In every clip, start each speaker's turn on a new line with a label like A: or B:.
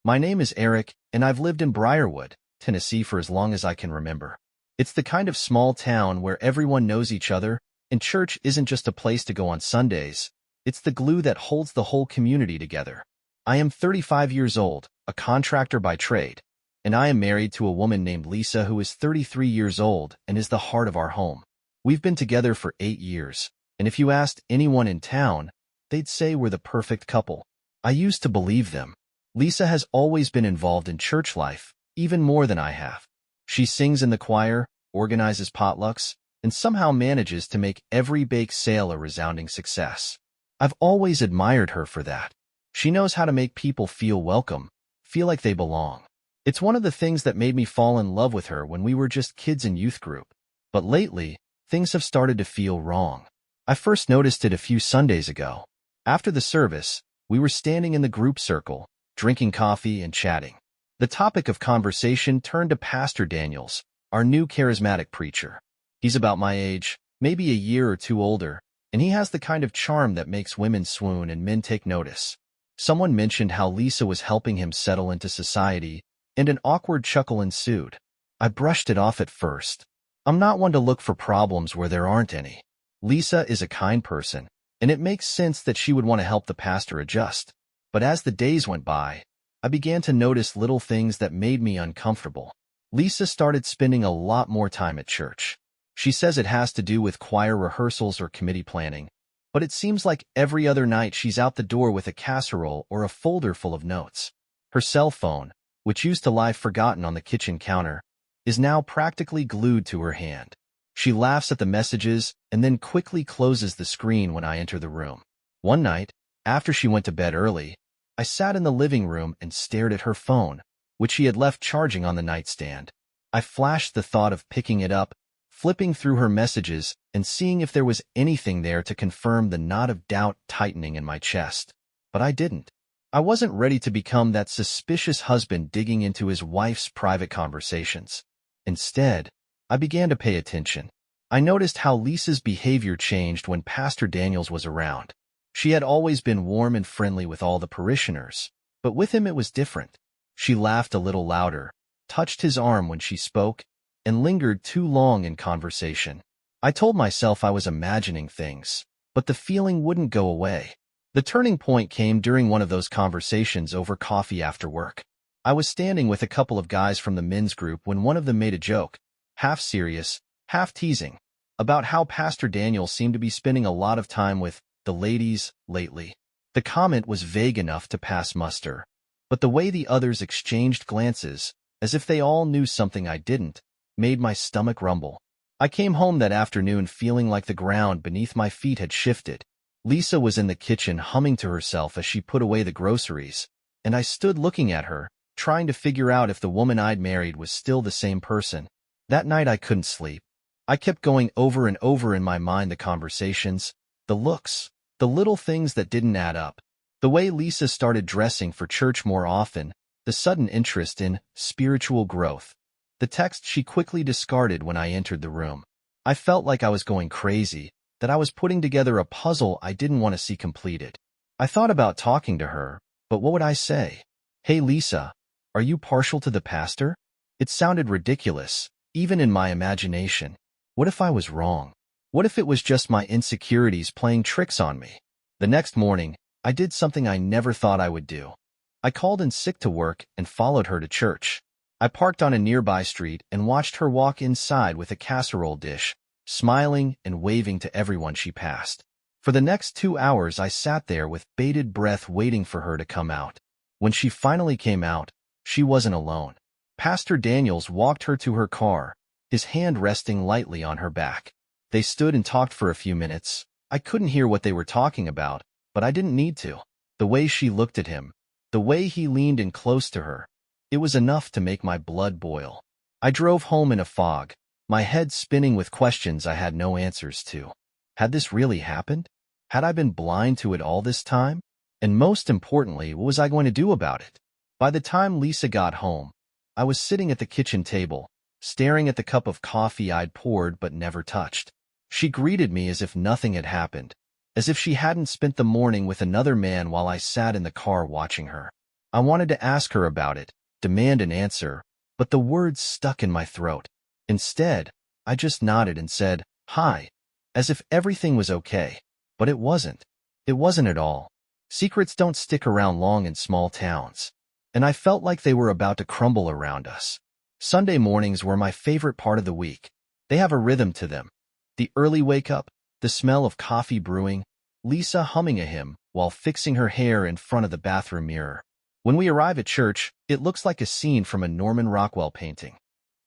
A: My name is Eric, and I've lived in Briarwood, Tennessee for as long as I can remember. It's the kind of small town where everyone knows each other, and church isn't just a place to go on Sundays. It's the glue that holds the whole community together. I am 35 years old, a contractor by trade, and I am married to a woman named Lisa who is 33 years old and is the heart of our home. We've been together for 8 years, and if you asked anyone in town, they'd say we're the perfect couple. I used to believe them. Lisa has always been involved in church life, even more than I have. She sings in the choir, organizes potlucks, and somehow manages to make every bake sale a resounding success. I've always admired her for that. She knows how to make people feel welcome, feel like they belong. It's one of the things that made me fall in love with her when we were just kids in youth group. But lately, things have started to feel wrong. I first noticed it a few Sundays ago. After the service, we were standing in the group circle, drinking coffee and chatting. The topic of conversation turned to Pastor Daniels, our new charismatic preacher. He's about my age, maybe a year or two older, and he has the kind of charm that makes women swoon and men take notice. Someone mentioned how Lisa was helping him settle into society, and an awkward chuckle ensued. I brushed it off at first. I'm not one to look for problems where there aren't any. Lisa is a kind person, and it makes sense that she would want to help the pastor adjust. But as the days went by, I began to notice little things that made me uncomfortable. Lisa started spending a lot more time at church. She says it has to do with choir rehearsals or committee planning, but it seems like every other night she's out the door with a casserole or a folder full of notes. Her cell phone, which used to lie forgotten on the kitchen counter, is now practically glued to her hand. She laughs at the messages and then quickly closes the screen when I enter the room. One night, after she went to bed early, I sat in the living room and stared at her phone, which she had left charging on the nightstand. I flashed the thought of picking it up, flipping through her messages, and seeing if there was anything there to confirm the knot of doubt tightening in my chest. But I didn't. I wasn't ready to become that suspicious husband digging into his wife's private conversations. Instead, I began to pay attention. I noticed how Lisa's behavior changed when Pastor Daniels was around. She had always been warm and friendly with all the parishioners, but with him it was different. She laughed a little louder, touched his arm when she spoke, and lingered too long in conversation. I told myself I was imagining things, but the feeling wouldn't go away. The turning point came during one of those conversations over coffee after work. I was standing with a couple of guys from the men's group when one of them made a joke, half serious, half teasing, about how Pastor Daniel seemed to be spending a lot of time with the ladies lately. The comment was vague enough to pass muster, but the way the others exchanged glances, as if they all knew something I didn't, made my stomach rumble. I came home that afternoon feeling like the ground beneath my feet had shifted. Lisa was in the kitchen humming to herself as she put away the groceries, and I stood looking at her, trying to figure out if the woman I'd married was still the same person. That night I couldn't sleep. I kept going over and over in my mind the conversations, the looks, the little things that didn't add up. The way Lisa started dressing for church more often, the sudden interest in spiritual growth, the text she quickly discarded when I entered the room. I felt like I was going crazy, that I was putting together a puzzle I didn't want to see completed. I thought about talking to her, but what would I say? Hey Lisa, are you partial to the pastor? It sounded ridiculous, even in my imagination. What if I was wrong? What if it was just my insecurities playing tricks on me? The next morning, I did something I never thought I would do. I called in sick to work and followed her to church. I parked on a nearby street and watched her walk inside with a casserole dish, smiling and waving to everyone she passed. For the next 2 hours I sat there with bated breath waiting for her to come out. When she finally came out, she wasn't alone. Pastor Daniels walked her to her car, his hand resting lightly on her back. They stood and talked for a few minutes. I couldn't hear what they were talking about, but I didn't need to. The way she looked at him, the way he leaned in close to her, it was enough to make my blood boil. I drove home in a fog, my head spinning with questions I had no answers to. Had this really happened? Had I been blind to it all this time? And most importantly, what was I going to do about it? By the time Lisa got home, I was sitting at the kitchen table, staring at the cup of coffee I'd poured but never touched. She greeted me as if nothing had happened, as if she hadn't spent the morning with another man while I sat in the car watching her. I wanted to ask her about it, demand an answer, but the words stuck in my throat. Instead, I just nodded and said, "Hi," as if everything was okay. But it wasn't. It wasn't at all. Secrets don't stick around long in small towns, and I felt like they were about to crumble around us. Sunday mornings were my favorite part of the week. They have a rhythm to them. The early wake-up, the smell of coffee brewing, Lisa humming a hymn while fixing her hair in front of the bathroom mirror. When we arrive at church, it looks like a scene from a Norman Rockwell painting.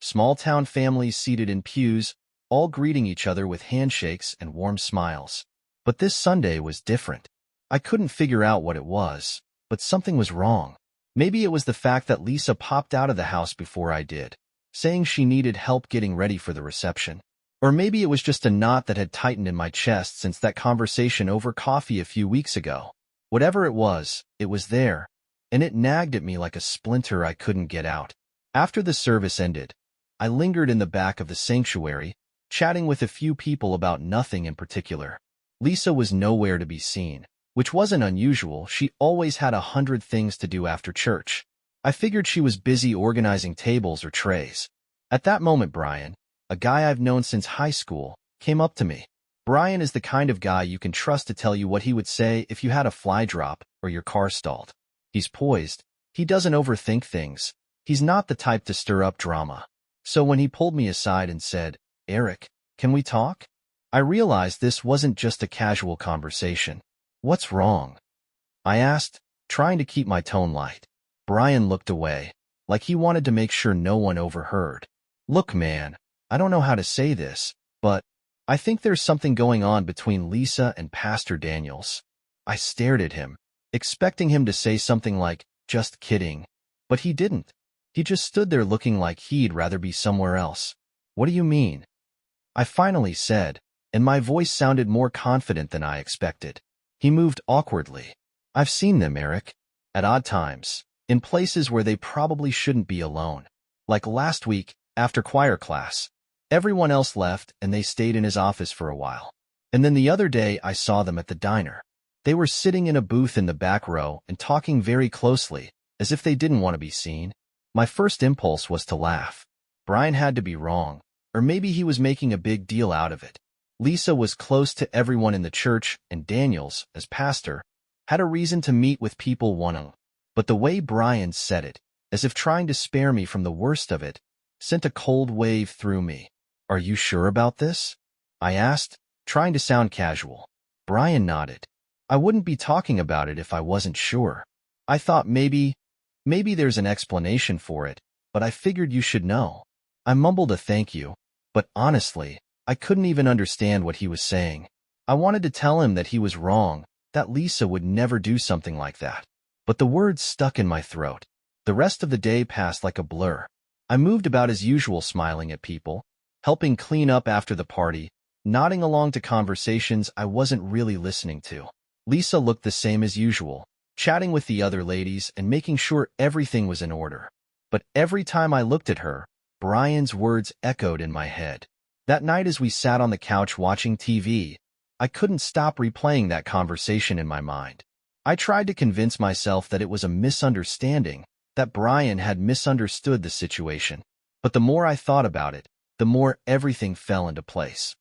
A: Small-town families seated in pews, all greeting each other with handshakes and warm smiles. But this Sunday was different. I couldn't figure out what it was, but something was wrong. Maybe it was the fact that Lisa popped out of the house before I did, saying she needed help getting ready for the reception. Or maybe it was just a knot that had tightened in my chest since that conversation over coffee a few weeks ago. Whatever it was there, and it nagged at me like a splinter I couldn't get out. After the service ended, I lingered in the back of the sanctuary, chatting with a few people about nothing in particular. Lisa was nowhere to be seen, which wasn't unusual. She always had 100 things to do after church. I figured she was busy organizing tables or trays. At that moment, Brian, a guy I've known since high school, came up to me. Brian is the kind of guy you can trust to tell you what he would say if you had a fly drop or your car stalled. He's poised. He doesn't overthink things. He's not the type to stir up drama. So when he pulled me aside and said, "Eric, can we talk?" I realized this wasn't just a casual conversation. "What's wrong?" I asked, trying to keep my tone light. Brian looked away, like he wanted to make sure no one overheard. "Look, man, I don't know how to say this, but I think there's something going on between Lisa and Pastor Daniels." I stared at him, expecting him to say something like, "Just kidding," but he didn't. He just stood there looking like he'd rather be somewhere else. "What do you mean?" I finally said, and my voice sounded more confident than I expected. He moved awkwardly. "I've seen them, Eric. At odd times, in places where they probably shouldn't be alone. Like last week, after choir class. Everyone else left and they stayed in his office for a while. And then the other day I saw them at the diner. They were sitting in a booth in the back row and talking very closely, as if they didn't want to be seen." My first impulse was to laugh. Brian had to be wrong, or maybe he was making a big deal out of it. Lisa was close to everyone in the church, and Daniels, as pastor, had a reason to meet with people one-on-one. But the way Brian said it, as if trying to spare me from the worst of it, sent a cold wave through me. "Are you sure about this?" I asked, trying to sound casual. Brian nodded. "I wouldn't be talking about it if I wasn't sure. I thought maybe there's an explanation for it, but I figured you should know." I mumbled a thank you, but honestly, I couldn't even understand what he was saying. I wanted to tell him that he was wrong, that Lisa would never do something like that. But the words stuck in my throat. The rest of the day passed like a blur. I moved about as usual, smiling at people, helping clean up after the party, nodding along to conversations I wasn't really listening to. Lisa looked the same as usual, chatting with the other ladies and making sure everything was in order. But every time I looked at her, Brian's words echoed in my head. That night as we sat on the couch watching TV, I couldn't stop replaying that conversation in my mind. I tried to convince myself that it was a misunderstanding, that Brian had misunderstood the situation. But the more I thought about it, the more everything fell into place.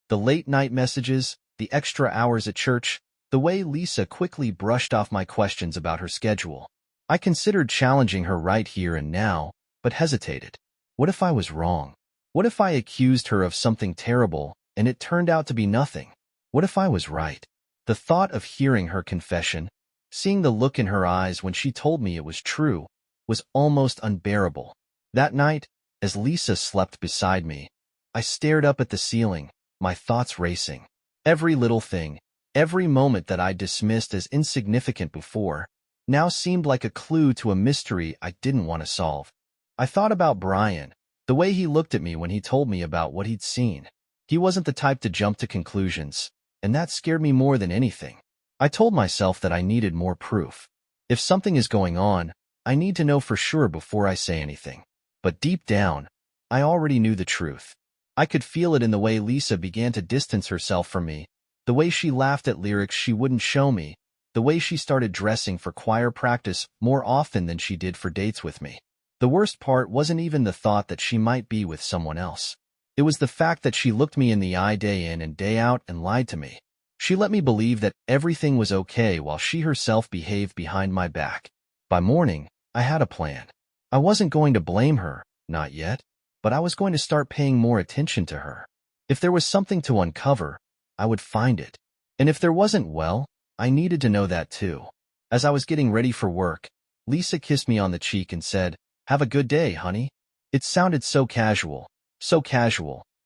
A: The late-night messages, the extra hours at church, the way Lisa quickly brushed off my questions about her schedule. I considered challenging her right here and now, but hesitated. What if I was wrong? What if I accused her of something terrible, and it turned out to be nothing? What if I was right? The thought of hearing her confession, seeing the look in her eyes when she told me it was true, was almost unbearable. That night, as Lisa slept beside me, I stared up at the ceiling, my thoughts racing. Every little thing, every moment that I dismissed as insignificant before, now seemed like a clue to a mystery I didn't want to solve. I thought about Brian, the way he looked at me when he told me about what he'd seen. He wasn't the type to jump to conclusions, and that scared me more than anything. I told myself that I needed more proof. If something is going on, I need to know for sure before I say anything. But deep down, I already knew the truth. I could feel it in the way Lisa began to distance herself from me, the way she laughed at lyrics she wouldn't show me, the way she started dressing for choir practice more often than she did for dates with me. The worst part wasn't even the thought that she might be with someone else. It was the fact that she looked me in the eye day in and day out and lied to me. She let me believe that everything was okay while she herself behaved behind my back. By morning, I had a plan. I wasn't going to blame her, not yet, but I was going to start paying more attention to her. If there was something to uncover, I would find it. And if there wasn't, well, I needed to know that too. As I was getting ready for work, Lisa kissed me on the cheek and said, "Have a good day, honey." It sounded so casual,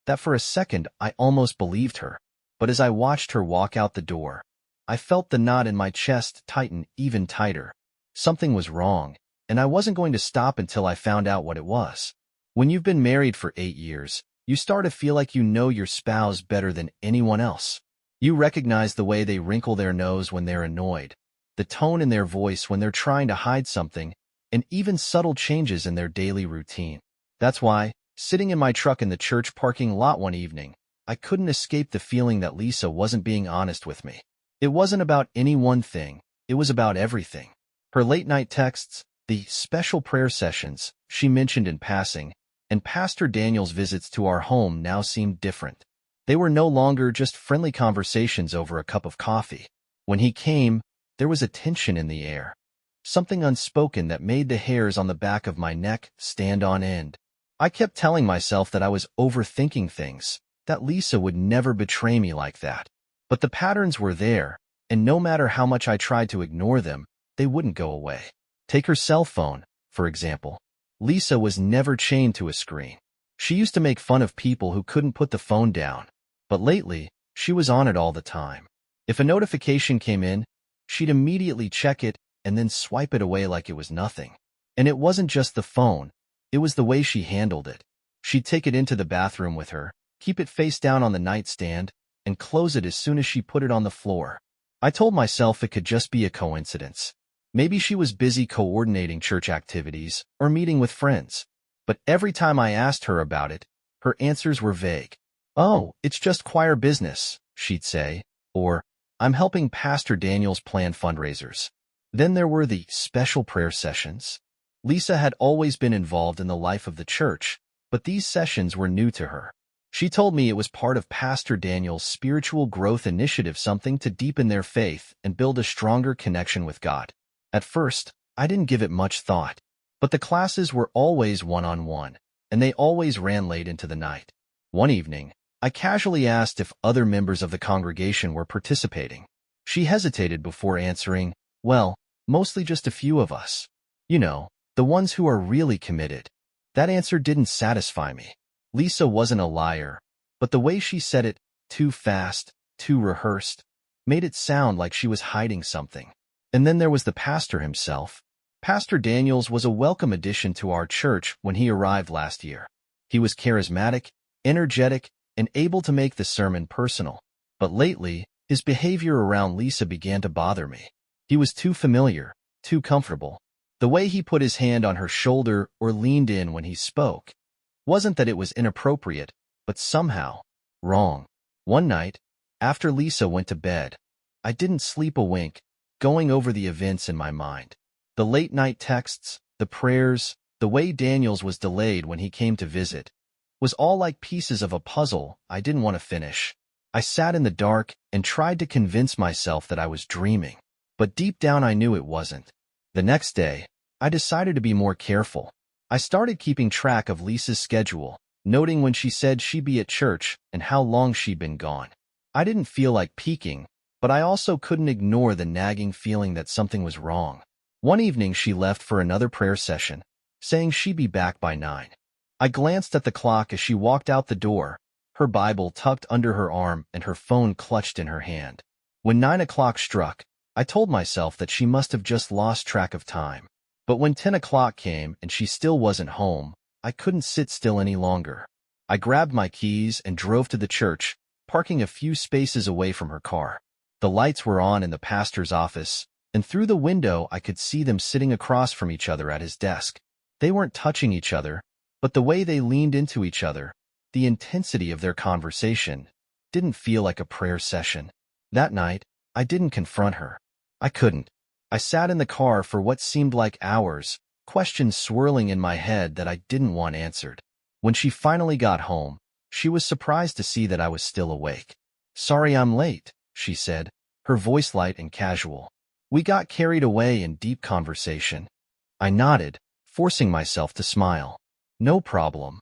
A: that for a second I almost believed her. But as I watched her walk out the door, I felt the knot in my chest tighten even tighter. Something was wrong, and I wasn't going to stop until I found out what it was. When you've been married for 8 years, you start to feel like you know your spouse better than anyone else. You recognize the way they wrinkle their nose when they're annoyed, the tone in their voice when they're trying to hide something, and even subtle changes in their daily routine. That's why, sitting in my truck in the church parking lot one evening, I couldn't escape the feeling that Lisa wasn't being honest with me. It wasn't about any one thing, it was about everything. Her late-night texts, the special prayer sessions she mentioned in passing, and Pastor Daniel's visits to our home now seemed different. They were no longer just friendly conversations over a cup of coffee. When he came, there was a tension in the air, something unspoken that made the hairs on the back of my neck stand on end. I kept telling myself that I was overthinking things, that Lisa would never betray me like that. But the patterns were there, and no matter how much I tried to ignore them, they wouldn't go away. Take her cell phone, for example. Lisa was never chained to a screen. She used to make fun of people who couldn't put the phone down. But lately, she was on it all the time. If a notification came in, she'd immediately check it and then swipe it away like it was nothing. And it wasn't just the phone, it was the way she handled it. She'd take it into the bathroom with her, keep it face down on the nightstand, and close it as soon as she put it on the floor. I told myself it could just be a coincidence. Maybe she was busy coordinating church activities or meeting with friends. But every time I asked her about it, her answers were vague. "Oh, it's just choir business," she'd say, or, "I'm helping Pastor Daniel's plan fundraisers." Then there were the special prayer sessions. Lisa had always been involved in the life of the church, but these sessions were new to her. She told me it was part of Pastor Daniel's spiritual growth initiative, something to deepen their faith and build a stronger connection with God. At first, I didn't give it much thought, but the classes were always one-on-one, and they always ran late into the night. One evening, I casually asked if other members of the congregation were participating. She hesitated before answering, "Well, mostly just a few of us. You know, the ones who are really committed." That answer didn't satisfy me. Lisa wasn't a liar, but the way she said it, too fast, too rehearsed, made it sound like she was hiding something. And then there was the pastor himself. Pastor Daniels was a welcome addition to our church when he arrived last year. He was charismatic, energetic, and able to make the sermon personal. But lately, his behavior around Lisa began to bother me. He was too familiar, too comfortable. The way he put his hand on her shoulder or leaned in when he spoke. Wasn't that it was inappropriate, but somehow wrong. One night, after Lisa went to bed, I didn't sleep a wink, going over the events in my mind. The late-night texts, the prayers, the way Daniels was delayed when he came to visit, was all like pieces of a puzzle I didn't want to finish. I sat in the dark and tried to convince myself that I was dreaming, but deep down I knew it wasn't. The next day, I decided to be more careful. I started keeping track of Lisa's schedule, noting when she said she'd be at church and how long she'd been gone. I didn't feel like peeking, but I also couldn't ignore the nagging feeling that something was wrong. One evening she left for another prayer session, saying she'd be back by 9. I glanced at the clock as she walked out the door, her Bible tucked under her arm and her phone clutched in her hand. When 9 o'clock struck, I told myself that she must have just lost track of time. But when 10 o'clock came and she still wasn't home, I couldn't sit still any longer. I grabbed my keys and drove to the church, parking a few spaces away from her car. The lights were on in the pastor's office, and through the window I could see them sitting across from each other at his desk. They weren't touching each other, but the way they leaned into each other, the intensity of their conversation, didn't feel like a prayer session. That night, I didn't confront her. I couldn't. I sat in the car for what seemed like hours, questions swirling in my head that I didn't want answered. When she finally got home, she was surprised to see that I was still awake. "Sorry I'm late," she said, her voice light and casual. "We got carried away in deep conversation." I nodded, forcing myself to smile. "No problem."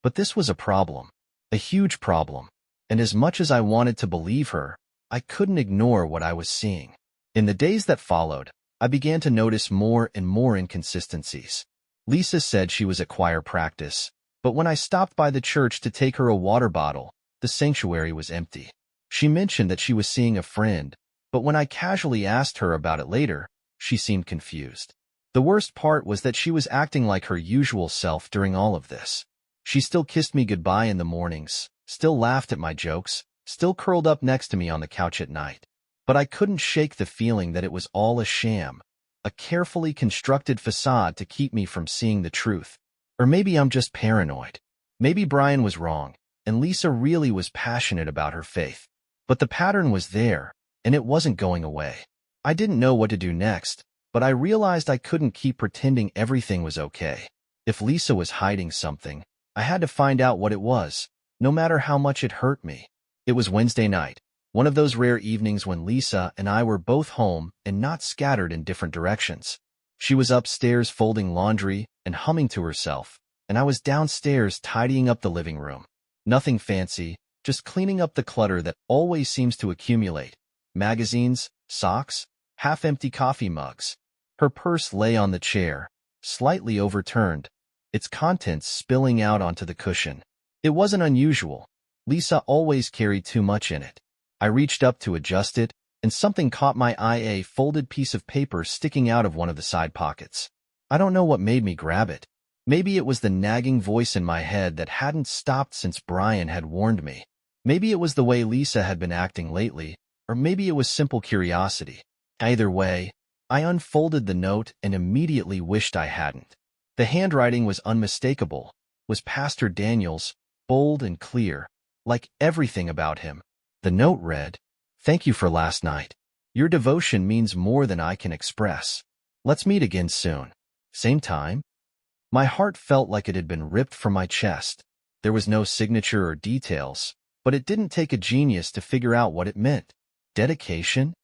A: But this was a problem. A huge problem. And as much as I wanted to believe her, I couldn't ignore what I was seeing. In the days that followed, I began to notice more and more inconsistencies. Lisa said she was at choir practice, but when I stopped by the church to take her a water bottle, the sanctuary was empty. She mentioned that she was seeing a friend, but when I casually asked her about it later, she seemed confused. The worst part was that she was acting like her usual self during all of this. She still kissed me goodbye in the mornings, still laughed at my jokes, still curled up next to me on the couch at night. But I couldn't shake the feeling that it was all a sham, a carefully constructed facade to keep me from seeing the truth. Or maybe I'm just paranoid. Maybe Brian was wrong, and Lisa really was passionate about her faith. But the pattern was there, and it wasn't going away. I didn't know what to do next, but I realized I couldn't keep pretending everything was okay. If Lisa was hiding something, I had to find out what it was, no matter how much it hurt me. It was Wednesday night, one of those rare evenings when Lisa and I were both home and not scattered in different directions. She was upstairs folding laundry and humming to herself, and I was downstairs tidying up the living room. Nothing fancy, just cleaning up the clutter that always seems to accumulate. Magazines, socks, half-empty coffee mugs. Her purse lay on the chair, slightly overturned, its contents spilling out onto the cushion. It wasn't unusual. Lisa always carried too much in it. I reached up to adjust it, and something caught my eye, a folded piece of paper sticking out of one of the side pockets. I don't know what made me grab it. Maybe it was the nagging voice in my head that hadn't stopped since Brian had warned me. Maybe it was the way Lisa had been acting lately, or maybe it was simple curiosity. Either way, I unfolded the note and immediately wished I hadn't. The handwriting was unmistakable, was Pastor Daniel's, bold and clear, like everything about him. The note read, "Thank you for last night. Your devotion means more than I can express. Let's meet again soon. Same time." My heart felt like it had been ripped from my chest. There was no signature or details, but it didn't take a genius to figure out what it meant. Dedication?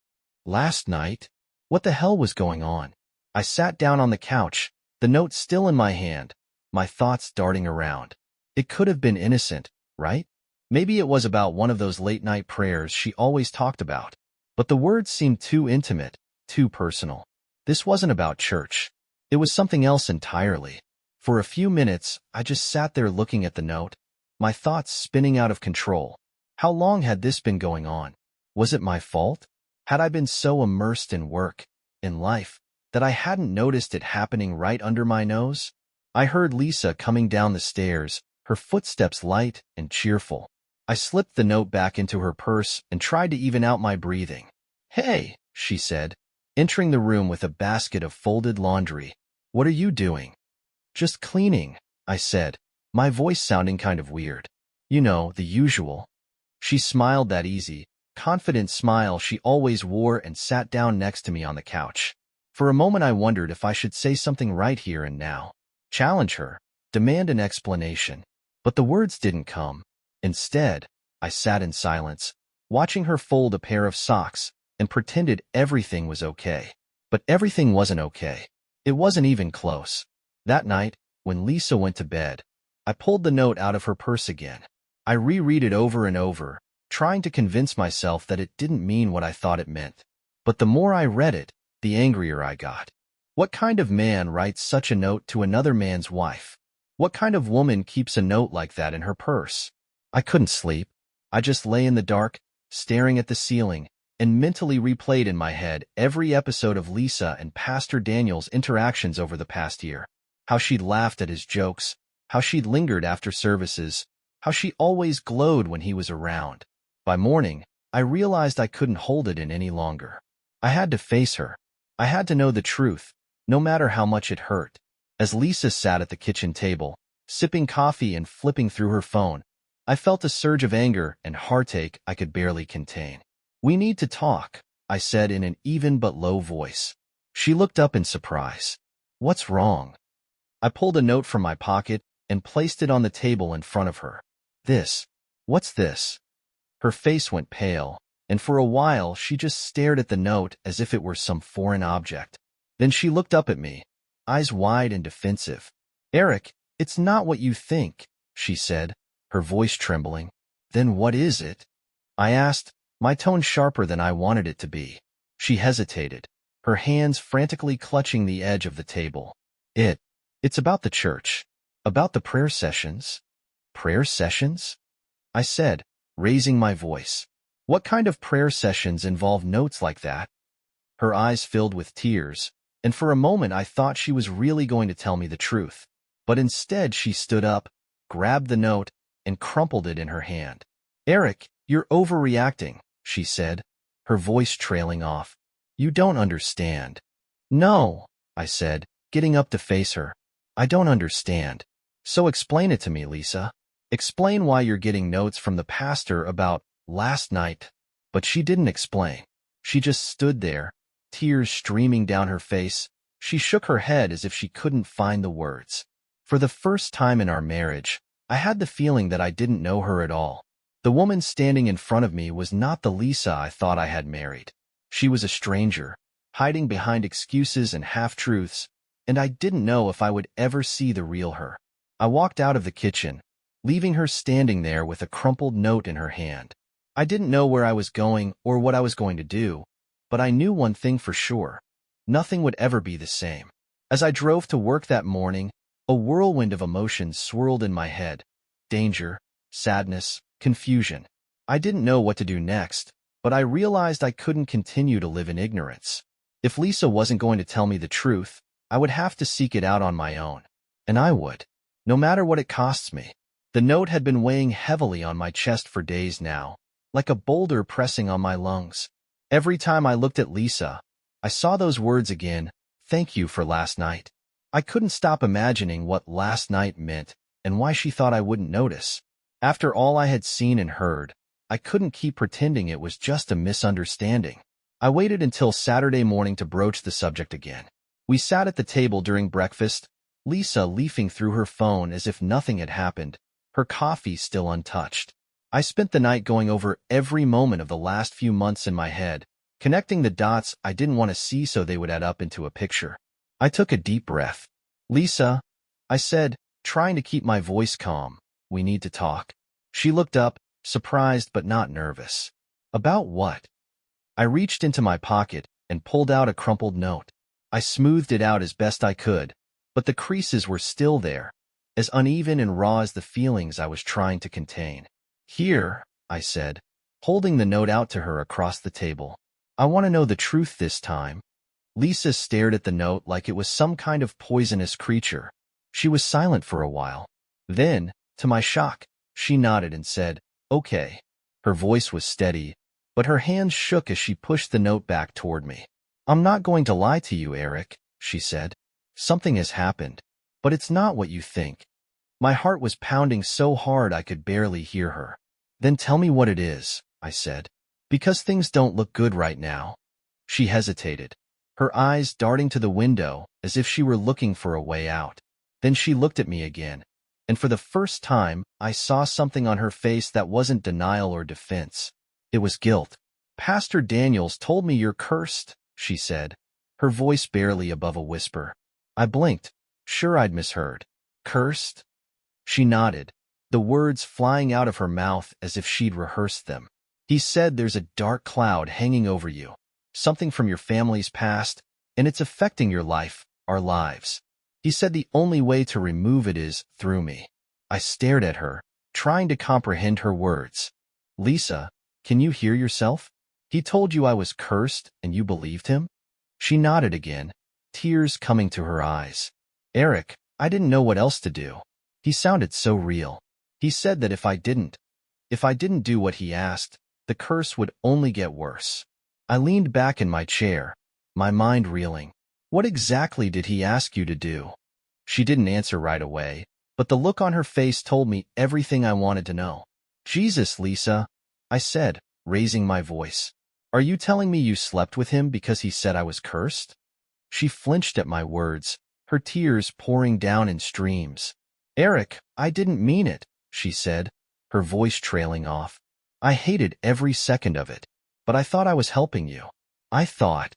A: Last night? What the hell was going on? I sat down on the couch, the note still in my hand, my thoughts darting around. It could have been innocent, right? Maybe it was about one of those late-night prayers she always talked about. But the words seemed too intimate, too personal. This wasn't about church. It was something else entirely. For a few minutes, I just sat there looking at the note, my thoughts spinning out of control. How long had this been going on? Was it my fault? Had I been so immersed in work, in life, that I hadn't noticed it happening right under my nose? I heard Lisa coming down the stairs, her footsteps light and cheerful. I slipped the note back into her purse and tried to even out my breathing. "Hey," she said, entering the room with a basket of folded laundry. "What are you doing?" "Just cleaning," I said, my voice sounding kind of weird. "You know, the usual." She smiled that easy, confident smile she always wore and sat down next to me on the couch. For a moment I wondered if I should say something right here and now. Challenge her, demand an explanation. But the words didn't come. Instead, I sat in silence, watching her fold a pair of socks, and pretended everything was okay. But everything wasn't okay. It wasn't even close. That night, when Lisa went to bed, I pulled the note out of her purse again. I reread it over and over, trying to convince myself that it didn't mean what I thought it meant. But the more I read it, the angrier I got. What kind of man writes such a note to another man's wife? What kind of woman keeps a note like that in her purse? I couldn't sleep. I just lay in the dark, staring at the ceiling, and mentally replayed in my head every episode of Lisa and Pastor Daniel's interactions over the past year. How she'd laughed at his jokes, how she'd lingered after services, how she always glowed when he was around. By morning, I realized I couldn't hold it in any longer. I had to face her. I had to know the truth, no matter how much it hurt. As Lisa sat at the kitchen table, sipping coffee and flipping through her phone, I felt a surge of anger and heartache I could barely contain. "We need to talk," I said in an even but low voice. She looked up in surprise. What's wrong? I pulled a note from my pocket and placed it on the table in front of her. This. What's this? Her face went pale, and for a while she just stared at the note as if it were some foreign object. Then she looked up at me, eyes wide and defensive. Eric, it's not what you think, she said, her voice trembling. Then what is it? I asked, my tone sharper than I wanted it to be. She hesitated, her hands frantically clutching the edge of the table. It's about the church. About the prayer sessions. Prayer sessions? I said, raising my voice. What kind of prayer sessions involve notes like that? Her eyes filled with tears, and for a moment I thought she was really going to tell me the truth. But instead she stood up, grabbed the note, and crumpled it in her hand. Eric, you're overreacting, she said, her voice trailing off. You don't understand. No, I said, getting up to face her. I don't understand. So explain it to me, Lisa. Explain why you're getting notes from the pastor about last night. But she didn't explain. She just stood there, tears streaming down her face. She shook her head as if she couldn't find the words. For the first time in our marriage, I had the feeling that I didn't know her at all. The woman standing in front of me was not the Lisa I thought I had married. She was a stranger, hiding behind excuses and half-truths, and I didn't know if I would ever see the real her. I walked out of the kitchen, leaving her standing there with a crumpled note in her hand. I didn't know where I was going or what I was going to do, but I knew one thing for sure. Nothing would ever be the same. As I drove to work that morning, a whirlwind of emotions swirled in my head. Danger, sadness, confusion. I didn't know what to do next, but I realized I couldn't continue to live in ignorance. If Lisa wasn't going to tell me the truth, I would have to seek it out on my own. And I would. No matter what it costs me. The note had been weighing heavily on my chest for days now, like a boulder pressing on my lungs. Every time I looked at Lisa, I saw those words again, thank you for last night. I couldn't stop imagining what last night meant and why she thought I wouldn't notice. After all I had seen and heard, I couldn't keep pretending it was just a misunderstanding. I waited until Saturday morning to broach the subject again. We sat at the table during breakfast, Lisa leafing through her phone as if nothing had happened, her coffee still untouched. I spent the night going over every moment of the last few months in my head, connecting the dots I didn't want to see so they would add up into a picture. I took a deep breath. Lisa, I said, trying to keep my voice calm, we need to talk. She looked up, surprised but not nervous. About what? I reached into my pocket and pulled out a crumpled note. I smoothed it out as best I could, but the creases were still there, as uneven and raw as the feelings I was trying to contain. Here, I said, holding the note out to her across the table. I want to know the truth this time. Lisa stared at the note like it was some kind of poisonous creature. She was silent for a while. Then, to my shock, she nodded and said, okay. Her voice was steady, but her hands shook as she pushed the note back toward me. I'm not going to lie to you, Eric, she said. Something has happened, but it's not what you think. My heart was pounding so hard I could barely hear her. Then tell me what it is, I said. Because things don't look good right now. She hesitated, her eyes darting to the window as if she were looking for a way out. Then she looked at me again, and for the first time I saw something on her face that wasn't denial or defense. It was guilt. Pastor Daniels told me you're cursed, she said, her voice barely above a whisper. I blinked, sure I'd misheard. Cursed? She nodded, the words flying out of her mouth as if she'd rehearsed them. He said there's a dark cloud hanging over you, something from your family's past, and it's affecting your life, our lives. He said the only way to remove it is through me. I stared at her, trying to comprehend her words. Lisa, can you hear yourself? He told you I was cursed and you believed him? She nodded again, tears coming to her eyes. Eric, I didn't know what else to do. He sounded so real. He said that if I didn't do what he asked, the curse would only get worse. I leaned back in my chair, my mind reeling. What exactly did he ask you to do? She didn't answer right away, but the look on her face told me everything I wanted to know. Jesus, Lisa, I said, raising my voice. Are you telling me you slept with him because he said I was cursed? She flinched at my words, her tears pouring down in streams. Eric, I didn't mean it, she said, her voice trailing off. I hated every second of it, but I thought I was helping you. I thought.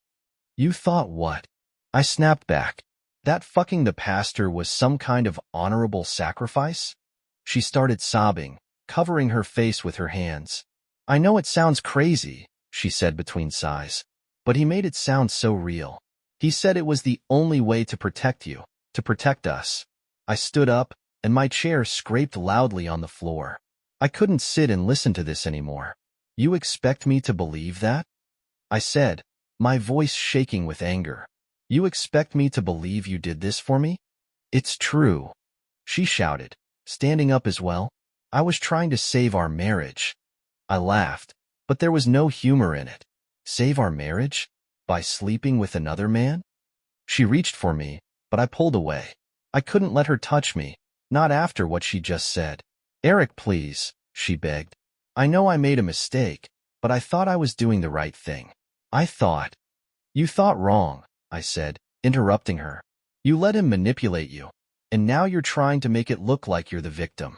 A: You thought what? I snapped back. That fucking the pastor was some kind of honorable sacrifice? She started sobbing, covering her face with her hands. I know it sounds crazy, she said between sighs, but he made it sound so real. He said it was the only way to protect you, to protect us. I stood up, and my chair scraped loudly on the floor. I couldn't sit and listen to this anymore. You expect me to believe that? I said, my voice shaking with anger. You expect me to believe you did this for me? It's true, she shouted, standing up as well. I was trying to save our marriage. I laughed, but there was no humor in it. Save our marriage? By sleeping with another man? She reached for me, but I pulled away. I couldn't let her touch me, not after what she just said. Eric, please, she begged. I know I made a mistake, but I thought I was doing the right thing. I thought. You thought wrong, I said, interrupting her. You let him manipulate you, and now you're trying to make it look like you're the victim.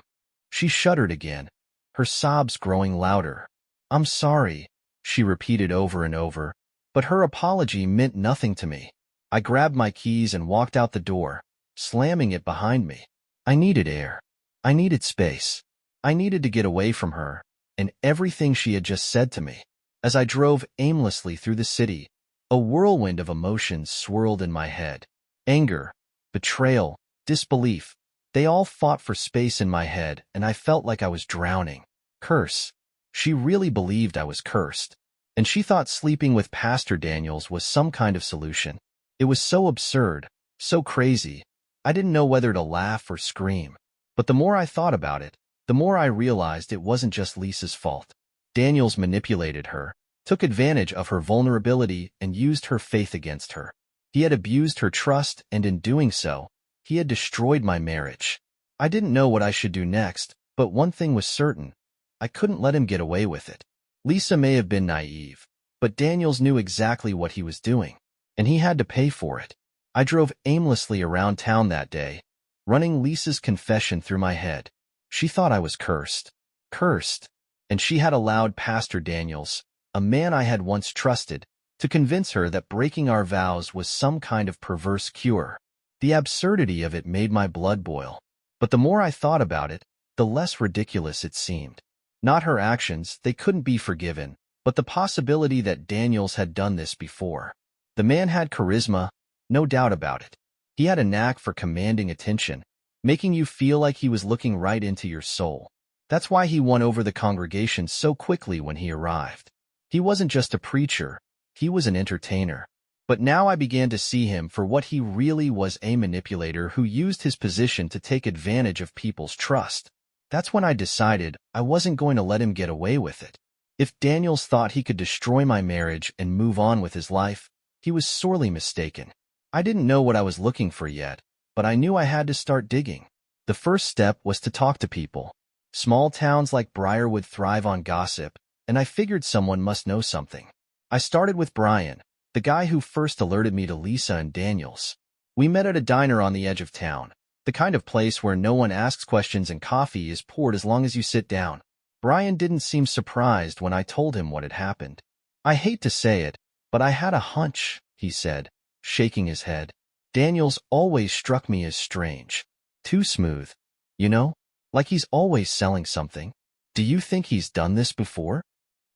A: She shuddered again, her sobs growing louder. I'm sorry, she repeated over and over, but her apology meant nothing to me. I grabbed my keys and walked out the door, slamming it behind me. I needed air. I needed space. I needed to get away from her and everything she had just said to me. As I drove aimlessly through the city, a whirlwind of emotions swirled in my head. Anger, betrayal, disbelief. They all fought for space in my head, and I felt like I was drowning. Curse. She really believed I was cursed, and she thought sleeping with Pastor Daniels was some kind of solution. It was so absurd, so crazy. I didn't know whether to laugh or scream. But the more I thought about it, the more I realized it wasn't just Lisa's fault. Daniels manipulated her, took advantage of her vulnerability, and used her faith against her. He had abused her trust, and in doing so, he had destroyed my marriage. I didn't know what I should do next, but one thing was certain. I couldn't let him get away with it. Lisa may have been naive, but Daniels knew exactly what he was doing, and he had to pay for it. I drove aimlessly around town that day, running Lisa's confession through my head. She thought I was cursed. Cursed. And she had allowed Pastor Daniels, a man I had once trusted, to convince her that breaking our vows was some kind of perverse cure. The absurdity of it made my blood boil. But the more I thought about it, the less ridiculous it seemed. Not her actions, they couldn't be forgiven, but the possibility that Daniels had done this before. The man had charisma, no doubt about it. He had a knack for commanding attention, making you feel like he was looking right into your soul. That's why he won over the congregation so quickly when he arrived. He wasn't just a preacher, he was an entertainer. But now I began to see him for what he really was, a manipulator who used his position to take advantage of people's trust. That's when I decided I wasn't going to let him get away with it. If Daniels thought he could destroy my marriage and move on with his life, he was sorely mistaken. I didn't know what I was looking for yet, but I knew I had to start digging. The first step was to talk to people. Small towns like Briarwood thrive on gossip, and I figured someone must know something. I started with Brian, the guy who first alerted me to Lisa and Daniels. We met at a diner on the edge of town, the kind of place where no one asks questions and coffee is poured as long as you sit down. Brian didn't seem surprised when I told him what had happened. I hate to say it, but I had a hunch, he said, shaking his head. Daniels always struck me as strange. Too smooth. You know, like he's always selling something. Do you think he's done this before?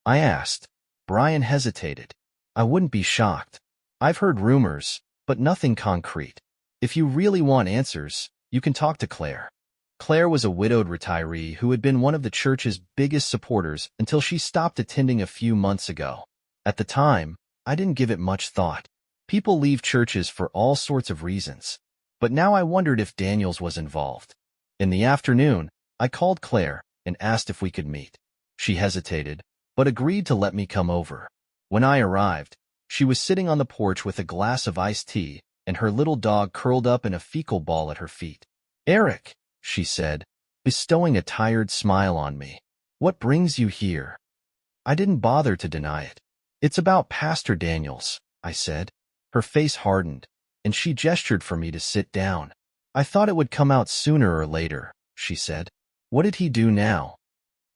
A: I asked. Brian hesitated. I wouldn't be shocked. I've heard rumors, but nothing concrete. If you really want answers, you can talk to Claire. Claire was a widowed retiree who had been one of the church's biggest supporters until she stopped attending a few months ago. At the time, I didn't give it much thought. People leave churches for all sorts of reasons. But now I wondered if Daniels was involved. In the afternoon, I called Claire and asked if we could meet. She hesitated, but agreed to let me come over. When I arrived, she was sitting on the porch with a glass of iced tea and her little dog curled up in a fecal ball at her feet. Eric, she said, bestowing a tired smile on me. What brings you here? I didn't bother to deny it. It's about Pastor Daniels, I said. Her face hardened, and she gestured for me to sit down. I thought it would come out sooner or later, she said. What did he do now?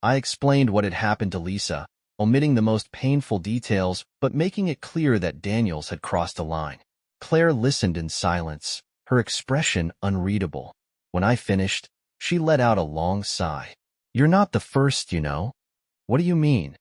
A: I explained what had happened to Lisa, omitting the most painful details but making it clear that Daniels had crossed a line. Claire listened in silence, her expression unreadable. When I finished, she let out a long sigh. You're not the first, you know. What do you mean?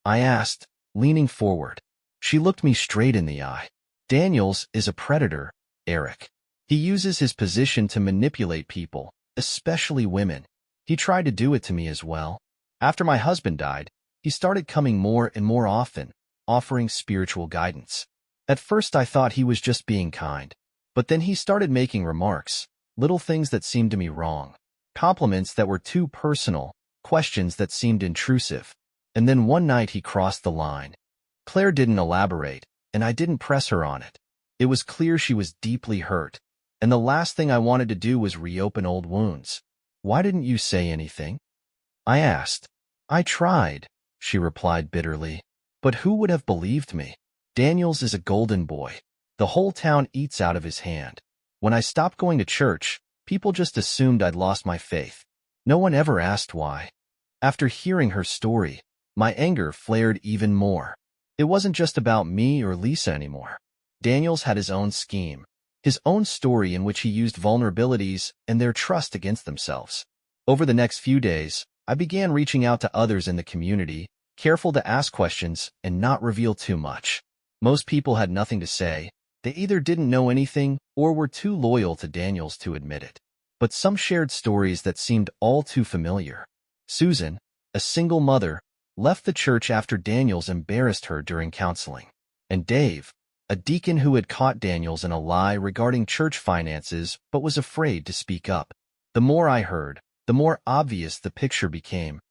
A: I asked, leaning forward. She looked me straight in the eye. Daniels is a predator, Eric. He uses his position to manipulate people, especially women. He tried to do it to me as well. After my husband died, he started coming more and more often, offering spiritual guidance. At first I thought he was just being kind, but then he started making remarks, little things that seemed to me wrong, compliments that were too personal, questions that seemed intrusive. And then one night he crossed the line. Claire didn't elaborate, and I didn't press her on it. It was clear she was deeply hurt, and the last thing I wanted to do was reopen old wounds. Why didn't you say anything? I asked. I tried, she replied bitterly. But who would have believed me? Daniels is a golden boy. The whole town eats out of his hand. When I stopped going to church, people just assumed I'd lost my faith. No one ever asked why. After hearing her story, my anger flared even more. It wasn't just about me or Lisa anymore. Daniels had his own scheme, his own story in which he used vulnerabilities and their trust against themselves. Over the next few days, I began reaching out to others in the community, careful to ask questions and not reveal too much. Most people had nothing to say. They either didn't know anything or were too loyal to Daniels to admit it. But some shared stories that seemed all too familiar. Susan, a single mother, left the church after Daniels embarrassed her during counseling. And Dave, a deacon who had caught Daniels in a lie regarding church finances but was afraid to speak up. The more I heard, the more obvious the picture became.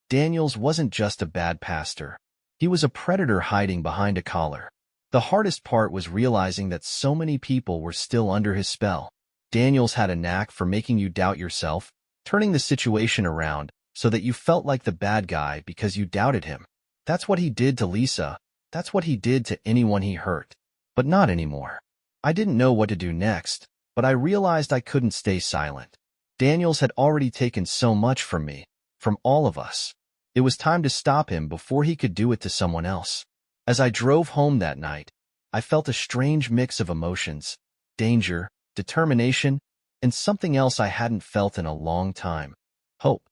A: Daniels wasn't just a bad pastor. He was a predator hiding behind a collar. The hardest part was realizing that so many people were still under his spell. Daniels had a knack for making you doubt yourself, turning the situation around so that you felt like the bad guy because you doubted him. That's what he did to Lisa. That's what he did to anyone he hurt. But not anymore. I didn't know what to do next, but I realized I couldn't stay silent. Daniels had already taken so much from me, from all of us. It was time to stop him before he could do it to someone else. As I drove home that night, I felt a strange mix of emotions, danger, determination, and something else I hadn't felt in a long time, hope.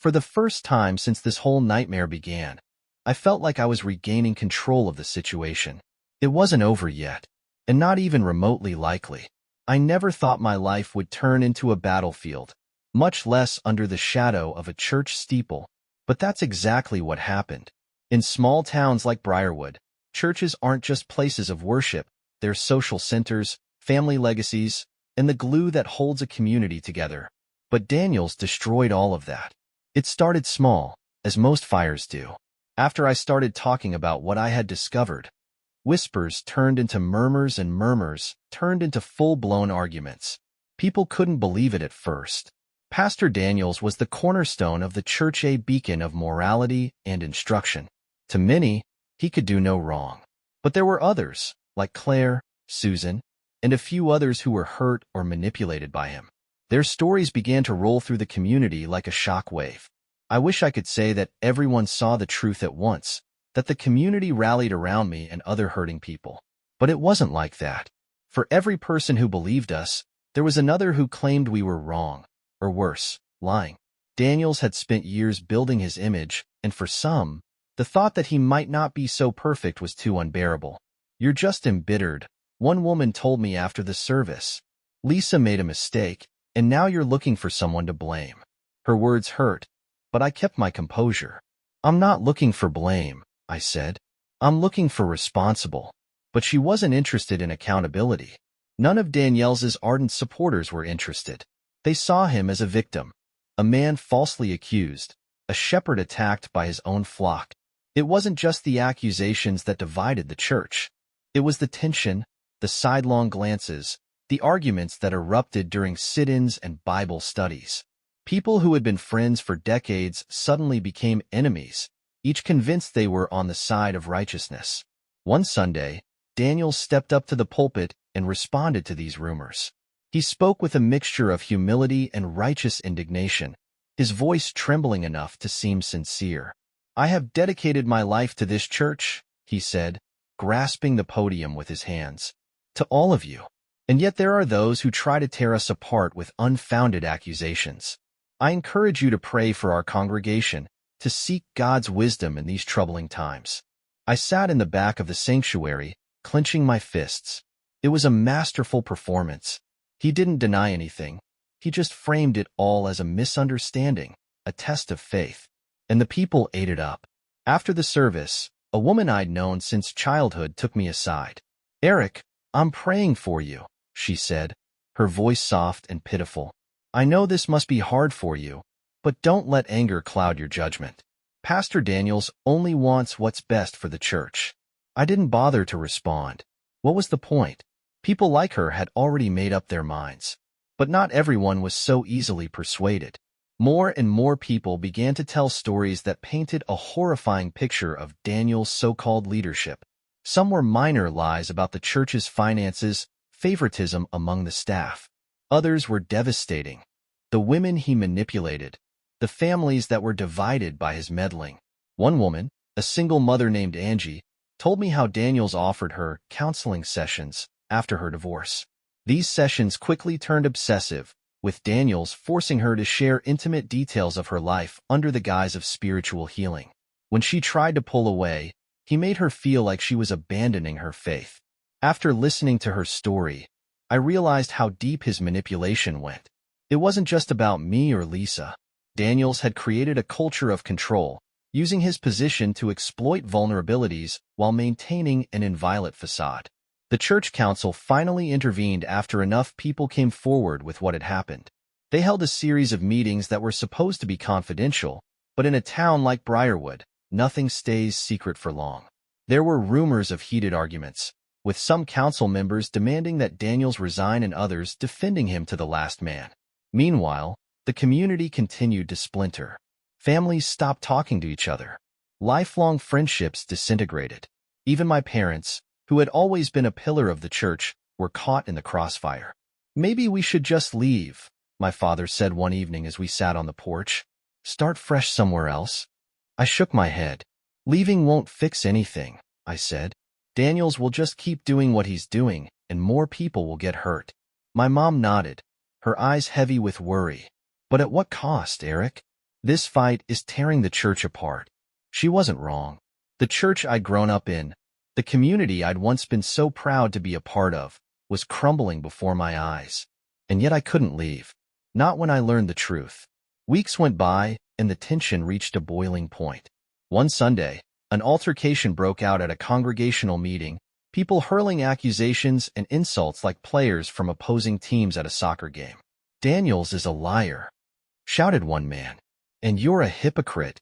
A: For the first time since this whole nightmare began, I felt like I was regaining control of the situation. It wasn't over yet, and not even remotely likely. I never thought my life would turn into a battlefield, much less under the shadow of a church steeple. But that's exactly what happened. In small towns like Briarwood, churches aren't just places of worship, they're social centers, family legacies, and the glue that holds a community together. But Daniels destroyed all of that. It started small, as most fires do. After I started talking about what I had discovered, whispers turned into murmurs and murmurs turned into full-blown arguments. People couldn't believe it at first. Pastor Daniels was the cornerstone of the church, a beacon of morality and instruction. To many, he could do no wrong. But there were others, like Claire, Susan, and a few others who were hurt or manipulated by him. Their stories began to roll through the community like a shock wave. I wish I could say that everyone saw the truth at once, that the community rallied around me and other hurting people. But it wasn't like that. For every person who believed us, there was another who claimed we were wrong, or worse, lying. Daniels had spent years building his image, and for some, the thought that he might not be so perfect was too unbearable. You're just embittered, one woman told me after the service. Lisa made a mistake, and now you're looking for someone to blame. Her words hurt, but I kept my composure. I'm not looking for blame, I said. I'm looking for responsible. But she wasn't interested in accountability. None of Daniels's ardent supporters were interested. They saw him as a victim, a man falsely accused, a shepherd attacked by his own flock. It wasn't just the accusations that divided the church. It was the tension, the sidelong glances, the arguments that erupted during sit-ins and Bible studies. People who had been friends for decades suddenly became enemies, each convinced they were on the side of righteousness. One Sunday, Daniels stepped up to the pulpit and responded to these rumors. He spoke with a mixture of humility and righteous indignation, his voice trembling enough to seem sincere. "I have dedicated my life to this church," he said, grasping the podium with his hands. "To all of you. And yet there are those who try to tear us apart with unfounded accusations. I encourage you to pray for our congregation, to seek God's wisdom in these troubling times." I sat in the back of the sanctuary, clenching my fists. It was a masterful performance. He didn't deny anything. He just framed it all as a misunderstanding, a test of faith. And the people ate it up. After the service, a woman I'd known since childhood took me aside. "Eric, I'm praying for you," she said, her voice soft and pitiful. "I know this must be hard for you, but don't let anger cloud your judgment. Pastor Daniels only wants what's best for the church." I didn't bother to respond. What was the point? People like her had already made up their minds. But not everyone was so easily persuaded. More and more people began to tell stories that painted a horrifying picture of Daniel's so-called leadership. Some were minor lies about the church's finances, favoritism among the staff. Others were devastating. The women he manipulated, the families that were divided by his meddling. One woman, a single mother named Angie, told me how Daniels offered her counseling sessions after her divorce. These sessions quickly turned obsessive, with Daniels forcing her to share intimate details of her life under the guise of spiritual healing. When she tried to pull away, he made her feel like she was abandoning her faith. After listening to her story, I realized how deep his manipulation went. It wasn't just about me or Lisa. Daniels had created a culture of control, using his position to exploit vulnerabilities while maintaining an inviolate facade. The church council finally intervened after enough people came forward with what had happened. They held a series of meetings that were supposed to be confidential, but in a town like Briarwood, nothing stays secret for long. There were rumors of heated arguments, with some council members demanding that Daniels resign and others defending him to the last man. Meanwhile, the community continued to splinter. Families stopped talking to each other. Lifelong friendships disintegrated. Even my parents, who had always been a pillar of the church, were caught in the crossfire. "Maybe we should just leave," my father said one evening as we sat on the porch. "Start fresh somewhere else." I shook my head. "Leaving won't fix anything," I said. "Daniels will just keep doing what he's doing, and more people will get hurt." My mom nodded, her eyes heavy with worry. "But at what cost, Eric? This fight is tearing the church apart." She wasn't wrong. The church I'd grown up in, the community I'd once been so proud to be a part of, was crumbling before my eyes. And yet I couldn't leave. Not when I learned the truth. Weeks went by, and the tension reached a boiling point. One Sunday, an altercation broke out at a congregational meeting, people hurling accusations and insults like players from opposing teams at a soccer game. "Daniels is a liar," shouted one man. "And you're a hypocrite,"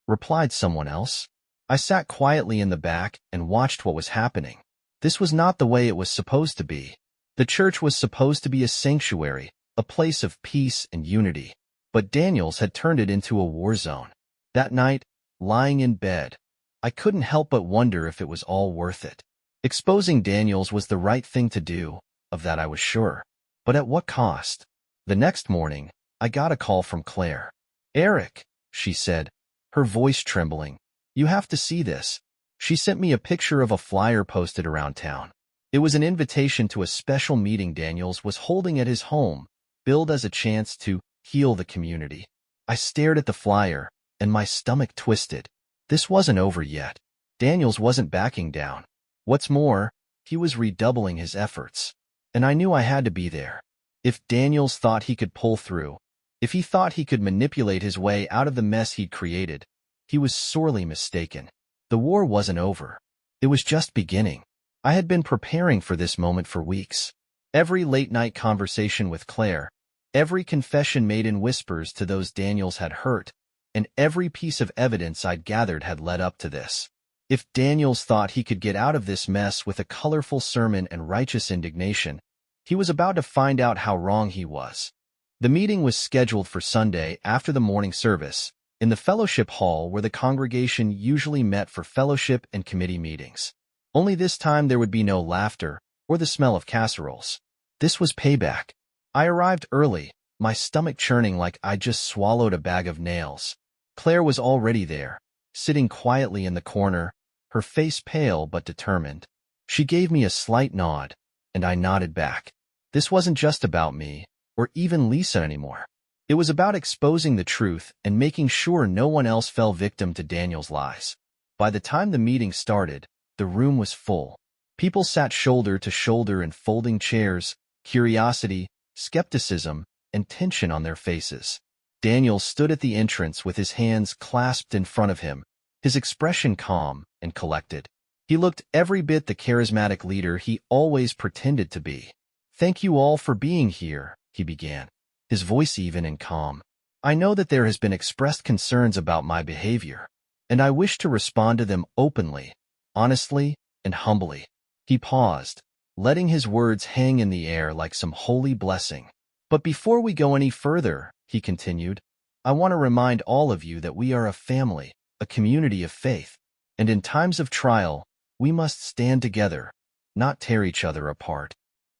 A: replied someone else. I sat quietly in the back and watched what was happening. This was not the way it was supposed to be. The church was supposed to be a sanctuary, a place of peace and unity. But Daniels had turned it into a war zone. That night, lying in bed, I couldn't help but wonder if it was all worth it. Exposing Daniels was the right thing to do, of that I was sure. But at what cost? The next morning, I got a call from Claire. "Eric," she said, her voice trembling, "you have to see this." She sent me a picture of a flyer posted around town. It was an invitation to a special meeting Daniels was holding at his home, billed as a chance to heal the community. I stared at the flyer, and my stomach twisted. This wasn't over yet. Daniels wasn't backing down. What's more, he was redoubling his efforts. And I knew I had to be there. If Daniels thought he could pull through, if he thought he could manipulate his way out of the mess he'd created, he was sorely mistaken. The war wasn't over. It was just beginning. I had been preparing for this moment for weeks. Every late-night conversation with Claire, every confession made in whispers to those Daniels had hurt, and every piece of evidence I'd gathered had led up to this. If Daniels thought he could get out of this mess with a colorful sermon and righteous indignation, he was about to find out how wrong he was. The meeting was scheduled for Sunday after the morning service, in the fellowship hall where the congregation usually met for fellowship and committee meetings. Only this time there would be no laughter or the smell of casseroles. This was payback. I arrived early, my stomach churning like I'd just swallowed a bag of nails. Claire was already there, sitting quietly in the corner, her face pale but determined. She gave me a slight nod, and I nodded back. This wasn't just about me, or even Lisa anymore. It was about exposing the truth and making sure no one else fell victim to Daniel's lies. By the time the meeting started, the room was full. People sat shoulder to shoulder in folding chairs, curiosity, skepticism, and tension on their faces. Daniel stood at the entrance with his hands clasped in front of him, his expression calm and collected. He looked every bit the charismatic leader he always pretended to be. "Thank you all for being here," he began, his voice even and calm. "I know that there has been expressed concerns about my behavior, and I wish to respond to them openly, honestly, and humbly." He paused, letting his words hang in the air like some holy blessing. "But before we go any further," he continued, "I want to remind all of you that we are a family, a community of faith, and in times of trial, we must stand together, not tear each other apart."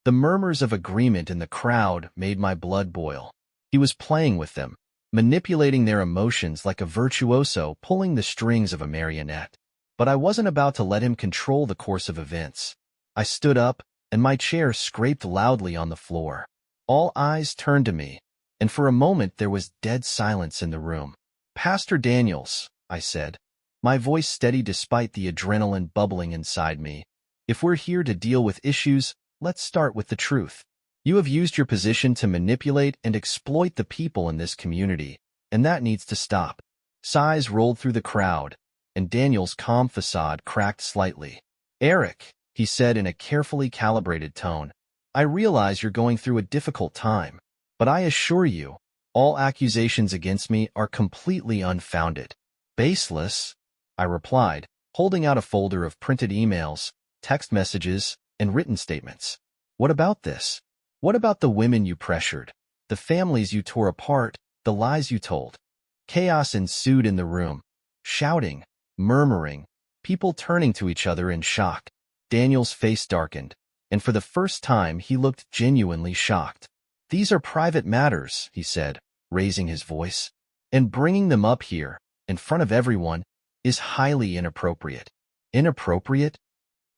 A: The murmurs of agreement in the crowd made my blood boil. He was playing with them, manipulating their emotions like a virtuoso pulling the strings of a marionette. But I wasn't about to let him control the course of events. I stood up, and my chair scraped loudly on the floor. All eyes turned to me, and for a moment there was dead silence in the room. "Pastor Daniels," I said, my voice steady despite the adrenaline bubbling inside me, "if we're here to deal with issues, let's start with the truth. You have used your position to manipulate and exploit the people in this community, and that needs to stop." Sighs rolled through the crowd, and Daniel's calm facade cracked slightly. "Eric," he said in a carefully calibrated tone, "I realize you're going through a difficult time, but I assure you, all accusations against me are completely unfounded." "Baseless," I replied, holding out a folder of printed emails, text messages, and written statements. "What about this? What about the women you pressured, the families you tore apart, the lies you told?" Chaos ensued in the room, shouting, murmuring, people turning to each other in shock. Daniel's face darkened, and for the first time he looked genuinely shocked. "These are private matters," he said, raising his voice, "and bringing them up here, in front of everyone, is highly inappropriate." "Inappropriate?"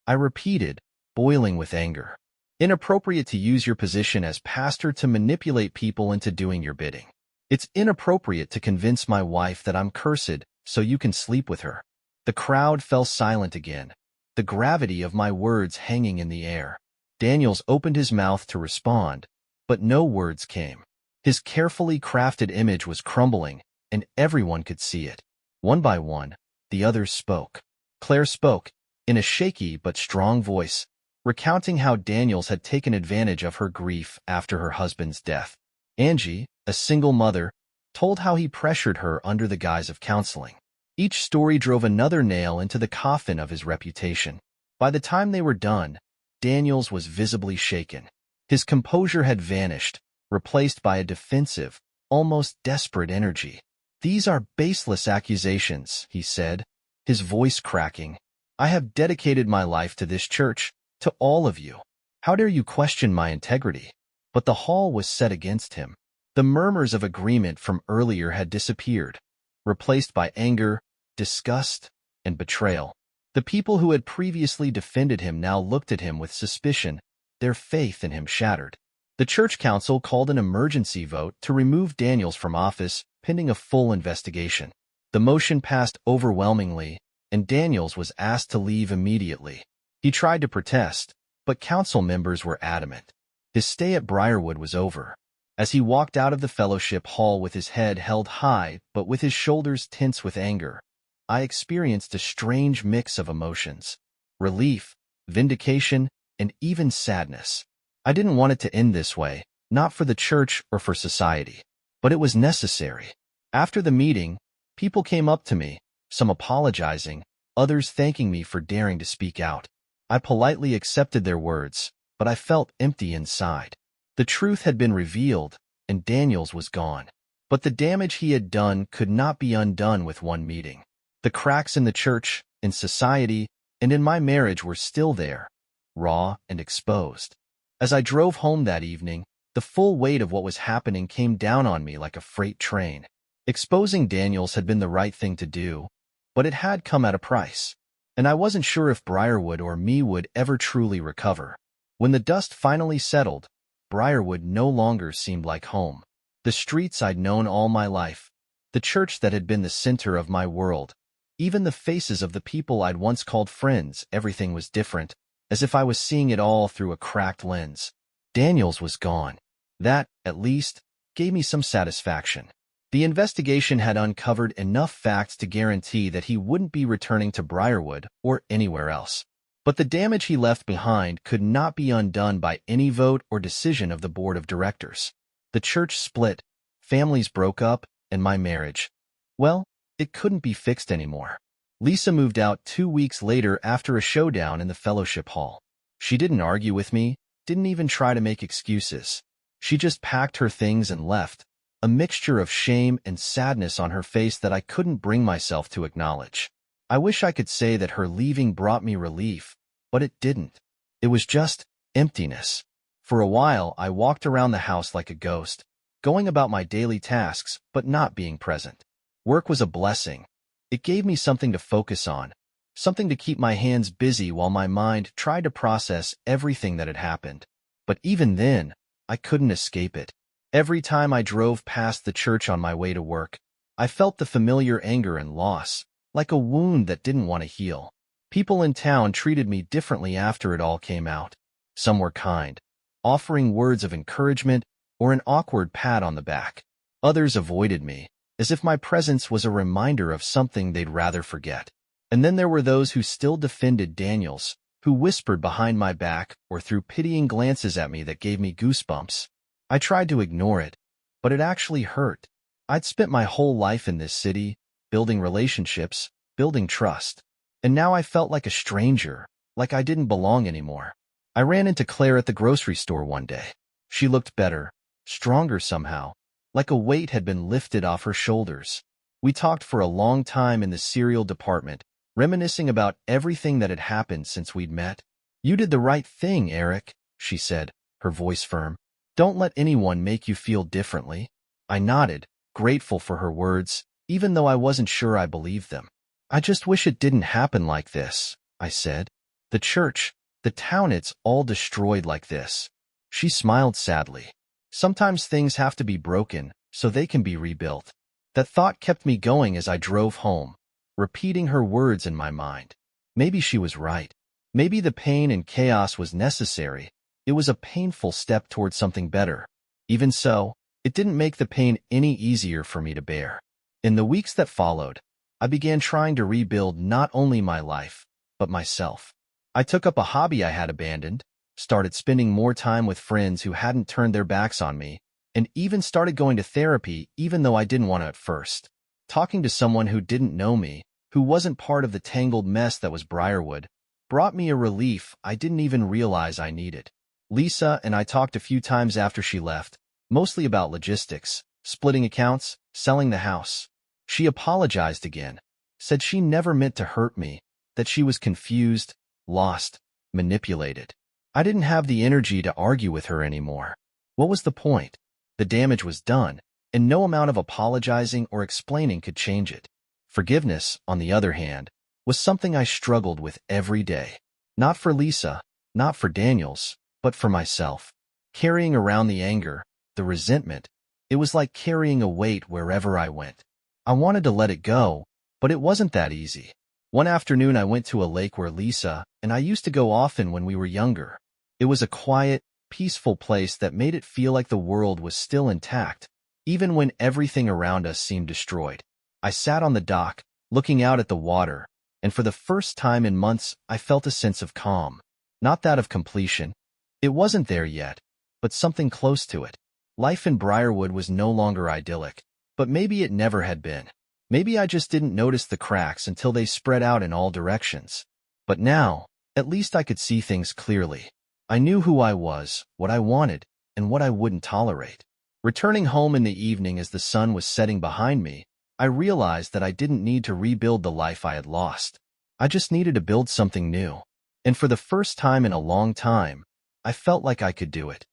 A: I repeated, boiling with anger. "Inappropriate to use your position as pastor to manipulate people into doing your bidding. It's inappropriate to convince my wife that I'm cursed so you can sleep with her." The crowd fell silent again, the gravity of my words hanging in the air. Daniels opened his mouth to respond, but no words came. His carefully crafted image was crumbling, and everyone could see it. One by one, the others spoke. Claire spoke, in a shaky but strong voice, recounting how Daniels had taken advantage of her grief after her husband's death. Angie, a single mother, told how he pressured her under the guise of counseling. Each story drove another nail into the coffin of his reputation. By the time they were done, Daniels was visibly shaken. His composure had vanished, replaced by a defensive, almost desperate energy. "These are baseless accusations," he said, his voice cracking. "I have dedicated my life to this church, to all of you. How dare you question my integrity?" But the hall was set against him. The murmurs of agreement from earlier had disappeared, replaced by anger, disgust, and betrayal. The people who had previously defended him now looked at him with suspicion, their faith in him shattered. The church council called an emergency vote to remove Daniels from office, pending a full investigation. The motion passed overwhelmingly, and Daniels was asked to leave immediately. He tried to protest, but council members were adamant. His stay at Briarwood was over. As he walked out of the fellowship hall with his head held high but with his shoulders tense with anger, I experienced a strange mix of emotions: relief, vindication, and even sadness. I didn't want it to end this way, not for the church or for society. But it was necessary. After the meeting, people came up to me, some apologizing, others thanking me for daring to speak out. I politely accepted their words, but I felt empty inside. The truth had been revealed, and Daniels was gone. But the damage he had done could not be undone with one meeting. The cracks in the church, in society, and and in my marriage were still there, raw and exposed. As I drove home that evening, the full weight of what was happening came down on me like a freight train. Exposing Daniels had been the right thing to do, but it had come at a price, and I wasn't sure if Briarwood or me would ever truly recover. When the dust finally settled, Briarwood no longer seemed like home. The streets I'd known all my life, the church that had been the center of my world, even the faces of the people I'd once called friends, everything was different, as if I was seeing it all through a cracked lens. Daniels was gone. That, at least, gave me some satisfaction. The investigation had uncovered enough facts to guarantee that he wouldn't be returning to Briarwood or anywhere else. But the damage he left behind could not be undone by any vote or decision of the board of directors. The church split, families broke up, and my marriage, well, it couldn't be fixed anymore. Lisa moved out 2 weeks later after a showdown in the fellowship hall. She didn't argue with me, didn't even try to make excuses. She just packed her things and left, a mixture of shame and sadness on her face that I couldn't bring myself to acknowledge. I wish I could say that her leaving brought me relief, but it didn't. It was just emptiness. For a while, I walked around the house like a ghost, going about my daily tasks but not being present. Work was a blessing. It gave me something to focus on, something to keep my hands busy while my mind tried to process everything that had happened. But even then, I couldn't escape it. Every time I drove past the church on my way to work, I felt the familiar anger and loss, like a wound that didn't want to heal. People in town treated me differently after it all came out. Some were kind, offering words of encouragement or an awkward pat on the back. Others avoided me, as if my presence was a reminder of something they'd rather forget. And then there were those who still defended Daniels, who whispered behind my back or threw pitying glances at me that gave me goosebumps. I tried to ignore it, but it actually hurt. I'd spent my whole life in this city, building relationships, building trust. And now I felt like a stranger, like I didn't belong anymore. I ran into Claire at the grocery store one day. She looked better, stronger somehow, like a weight had been lifted off her shoulders. We talked for a long time in the cereal department, reminiscing about everything that had happened since we'd met. "You did the right thing, Eric," she said, her voice firm. "Don't let anyone make you feel differently." I nodded, grateful for her words, even though I wasn't sure I believed them. "I just wish it didn't happen like this," I said. "The church, the town, it's all destroyed like this." She smiled sadly. "Sometimes things have to be broken so they can be rebuilt." That thought kept me going as I drove home, repeating her words in my mind. Maybe she was right. Maybe the pain and chaos was necessary. It was a painful step towards something better. Even so, it didn't make the pain any easier for me to bear. In the weeks that followed, I began trying to rebuild not only my life, but myself. I took up a hobby I had abandoned, started spending more time with friends who hadn't turned their backs on me, and even started going to therapy even though I didn't want to at first. Talking to someone who didn't know me, who wasn't part of the tangled mess that was Briarwood, brought me a relief I didn't even realize I needed. Lisa and I talked a few times after she left, mostly about logistics, splitting accounts, selling the house. She apologized again, said she never meant to hurt me, that she was confused, lost, manipulated. I didn't have the energy to argue with her anymore. What was the point? The damage was done, and no amount of apologizing or explaining could change it. Forgiveness, on the other hand, was something I struggled with every day. Not for Lisa, not for Daniels, but for myself. Carrying around the anger, the resentment, it was like carrying a weight wherever I went. I wanted to let it go, but it wasn't that easy. One afternoon I went to a lake where Lisa and I used to go often when we were younger. It was a quiet, peaceful place that made it feel like the world was still intact, even when everything around us seemed destroyed. I sat on the dock, looking out at the water, and for the first time in months I felt a sense of calm. Not that of completion. It wasn't there yet, but something close to it. Life in Briarwood was no longer idyllic, but maybe it never had been. Maybe I just didn't notice the cracks until they spread out in all directions. But now, at least I could see things clearly. I knew who I was, what I wanted, and what I wouldn't tolerate. Returning home in the evening as the sun was setting behind me, I realized that I didn't need to rebuild the life I had lost. I just needed to build something new. And for the first time in a long time, I felt like I could do it.